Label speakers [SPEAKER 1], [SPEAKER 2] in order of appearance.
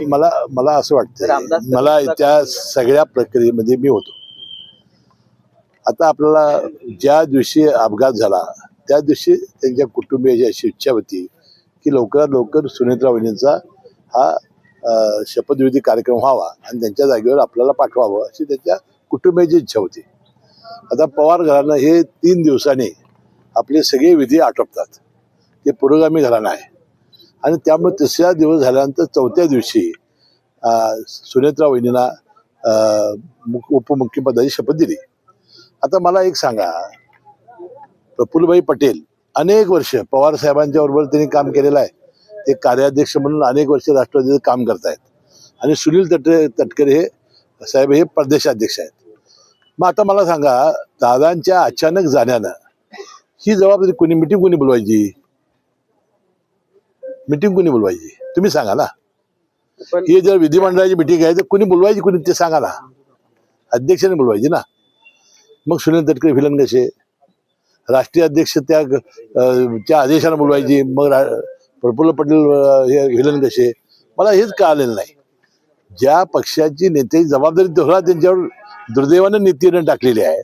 [SPEAKER 1] मला मला असं वाटतं, मला त्या सगळ्या प्रक्रियेमध्ये मी होतो. आता आपल्याला ज्या दिवशी अपघात झाला त्या दिवशी त्यांच्या कुटुंबियाची अशी इच्छा होती की लवकरात लवकर सुनेत्रा वहिनींचा हा शपथविधी कार्यक्रम व्हावा आणि त्यांच्या जागेवर आपल्याला पाठवावं अशी त्यांच्या कुटुंबियाची इच्छा होती. आता पवार घराणं हे 3 दिवसांनी आपले सगळे विधी आटोपतात. ते पुरोगामी घराणं आहे आणि त्यामुळे 3रा दिवस झाल्यानंतर 4थ्या दिवशी सुनेत्रा वहिनींना उपमुख्यपदाची शपथ दिली. आता मला एक सांगा, प्रफुल्लभाई पटेल अनेक वर्ष पवार साहेबांच्या बरोबर त्यांनी काम केलेलं आहे. ते कार्याध्यक्ष म्हणून अनेक वर्ष राष्ट्रवादीचं काम करतायत आणि सुनील तटकरे हे साहेब हे प्रदेशाध्यक्ष आहेत. मग आता मला सांगा, दादांच्या अचानक जाण्यानं ही जबाबदारी कोणी मिटिंग कोणी बोलवायची? मिटिंग कोणी बोलवायची तुम्ही सांगा ना. ही जर विधिमंडळाची मिटिंग आहे तर कोणी बोलवायची, कोणी ते सांगा ना. अध्यक्षाने बोलवायची ना. मग सुनील तटकरे विलन कसे? राष्ट्रीय अध्यक्ष त्या आदेशाने बोलवायची. मग प्रफुल्ल पटेल हे विलन कसे? मला हेच कळालेलं नाही. ज्या पक्षाची नेत्याची जबाबदारी तेवढा त्यांच्यावर दुर्दैवानं नीतीनं टाकलेली आहे